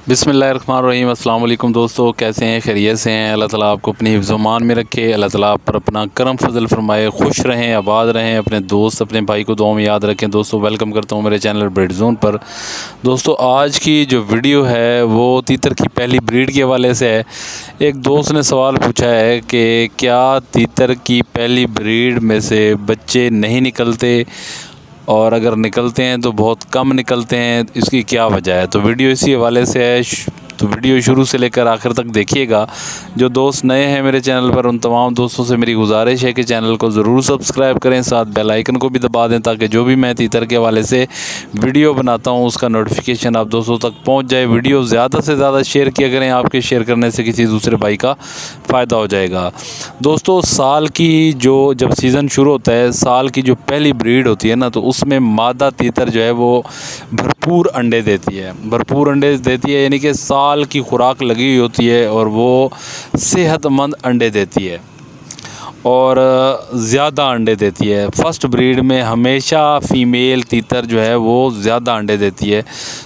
बिस्मिल्लाहिर्रहमानिर्रहीम। अस्सलाम वालेकुम दोस्तों, कैसे हैं? खैरियत से हैं? अल्लाह ताला आपको अपनी हिफ्ज़-ओ-मान में रखे। अल्लाह ताला आप पर अपना करम फजल फरमाए। खुश रहें, आबाद रहें। अपने दोस्त अपने भाई को दुआ में याद रखें। दोस्तों वेलकम करता हूँ मेरे चैनल ब्रीड जोन पर। दोस्तों आज की जो वीडियो है वो तीतर की पहली ब्रीड के हवाले से है। एक दोस्त ने सवाल पूछा है कि क्या तीतर की पहली ब्रीड में से बच्चे नहीं निकलते, और अगर निकलते हैं तो बहुत कम निकलते हैं, इसकी क्या वजह है। तो वीडियो इसी हवाले से है, तो वीडियो शुरू से लेकर आखिर तक देखिएगा। जो दोस्त नए हैं मेरे चैनल पर, उन तमाम दोस्तों से मेरी गुजारिश है कि चैनल को ज़रूर सब्सक्राइब करें, साथ बेल आइकन को भी दबा दें ताकि जो भी मैं तीतर के हवाले से वीडियो बनाता हूं उसका नोटिफिकेशन आप दोस्तों तक पहुंच जाए। वीडियो ज़्यादा से ज़्यादा शेयर किया करें, आपके शेयर करने से किसी दूसरे भाई का फ़ायदा हो जाएगा। दोस्तों साल की जब सीज़न शुरू होता है, साल की जो पहली ब्रीड होती है ना, तो उसमें मादा तीतर जो है वो भरपूर अंडे देती है। भरपूर अंडे देती है यानी कि साल की खुराक लगी हुई होती है और वो सेहतमंद अंडे देती है और ज़्यादा अंडे देती है। फ़र्स्ट ब्रीड में हमेशा फ़ीमेल तीतर जो है वो ज़्यादा अंडे देती है।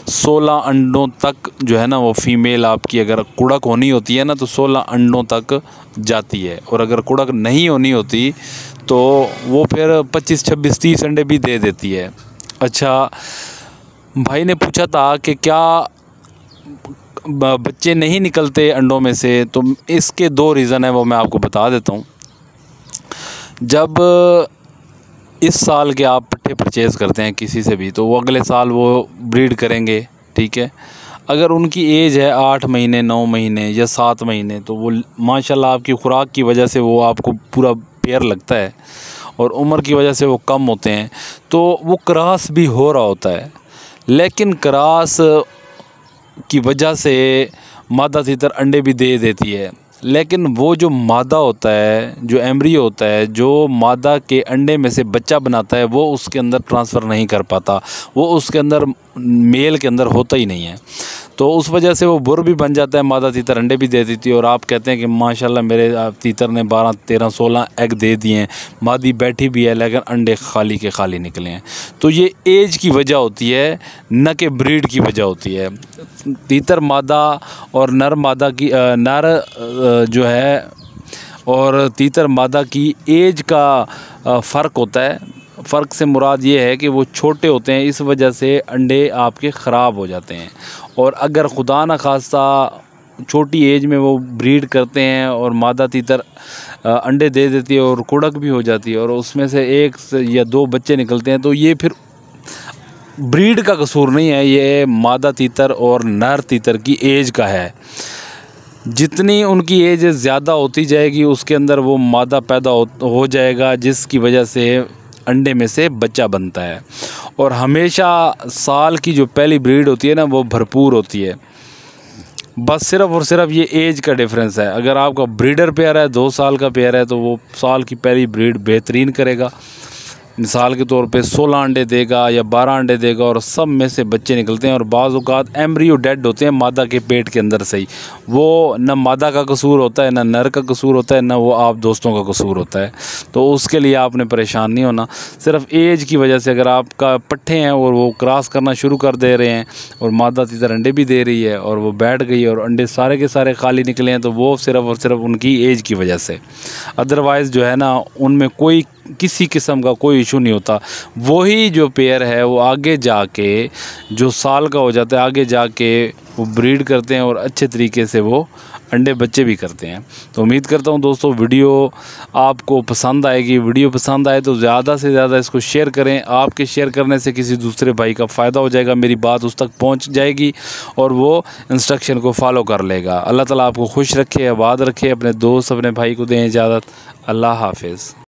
16 अंडों तक जो है ना वो फ़ीमेल आपकी अगर कुड़क होनी होती है ना तो 16 अंडों तक जाती है, और अगर कुड़क नहीं होनी होती तो वो फिर 25, 26, 30 अंडे भी दे देती है। अच्छा, भाई ने पूछा था कि क्या बच्चे नहीं निकलते अंडों में से, तो इसके 2 रीज़न है, वो मैं आपको बता देता हूँ। जब इस साल के आप पट्ठे परचेज़ करते हैं किसी से भी, तो वो अगले साल वो ब्रीड करेंगे, ठीक है। अगर उनकी एज है 8 महीने, 9 महीने या 7 महीने, तो वो माशाल्लाह आपकी खुराक की वजह से वो आपको पूरा पेयर लगता है, और उम्र की वजह से वो कम होते हैं, तो वो क्रॉस भी हो रहा होता है। लेकिन क्रॉस की वजह से मादा तीतर अंडे भी दे देती है, लेकिन वो जो मादा होता है, जो एम्ब्रियो होता है, जो मादा के अंडे में से बच्चा बनाता है, वो उसके अंदर ट्रांसफ़र नहीं कर पाता, वो उसके अंदर मेल के अंदर होता ही नहीं है। तो उस वजह से वो बुर भी बन जाता है, मादा तीतर अंडे भी दे देती है, और आप कहते हैं कि माशाल्लाह मेरे तीतर ने 12, 13, 16 एग दे दिए हैं, मादी बैठी भी है लेकिन अंडे खाली के खाली निकले हैं। तो ये एज की वजह होती है, न कि ब्रीड की वजह होती है। तीतर मादा और नर मादा की नर जो है और तीतर मादा की एज का फ़र्क होता है। फ़र्क से मुराद ये है कि वो छोटे होते हैं, इस वजह से अंडे आपके ख़राब हो जाते हैं। और अगर खुदा न खास्ता छोटी एज में वो ब्रीड करते हैं और मादा तीतर अंडे दे देती है और कुड़क भी हो जाती है, और उसमें से 1 या 2 बच्चे निकलते हैं, तो ये फिर ब्रीड का कसूर नहीं है, ये मादा तीतर और नर तीतर की एज का है। जितनी उनकी एज ज़्यादा होती जाएगी उसके अंदर वो मादा पैदा हो जाएगा, जिसकी वजह से अंडे में से बच्चा बनता है। और हमेशा साल की जो पहली ब्रीड होती है ना वो भरपूर होती है। बस सिर्फ़ और सिर्फ ये एज का डिफरेंस है। अगर आपका ब्रीडर पेयर है, 2 साल का पेयर है, तो वो साल की पहली ब्रीड बेहतरीन करेगा। मिसाल के तौर पे 16 अंडे देगा या 12 अंडे देगा, और सब में से बच्चे निकलते हैं। और बाज़ औक़ात एम्ब्रियो डेड होते हैं मादा के पेट के अंदर से ही। वो न मादा का कसूर होता है, न नर का कसूर होता है, न वो आप दोस्तों का कसूर होता है। तो उसके लिए आपने परेशान नहीं होना। सिर्फ एज की वजह से अगर आपका पट्ठे हैं और वो क्रॉस करना शुरू कर दे रहे हैं और मादा तीतर अंडे भी दे रही है और वो बैठ गई और अंडे सारे के सारे खाली निकले हैं, तो वो सिर्फ़ और सिर्फ उनकी एज की वजह से। अदरवाइज़ जो है ना उनमें कोई किसी किस्म का कोई इशू नहीं होता। वही जो पेयर है वो आगे जाके जो साल का हो जाता है, आगे जाके वो ब्रीड करते हैं और अच्छे तरीके से वो अंडे बच्चे भी करते हैं। तो उम्मीद करता हूँ दोस्तों वीडियो आपको पसंद आएगी। वीडियो पसंद आए तो ज़्यादा से ज़्यादा इसको शेयर करें। आपके शेयर करने से किसी दूसरे भाई का फ़ायदा हो जाएगा, मेरी बात उस तक पहुँच जाएगी और वो इंस्ट्रक्शन को फॉलो कर लेगा। अल्लाह ताला आपको खुश रखे, आबाद रखे। अपने दोस्त अपने भाई को दें इजाज़त। अल्लाह हाफ़िज़।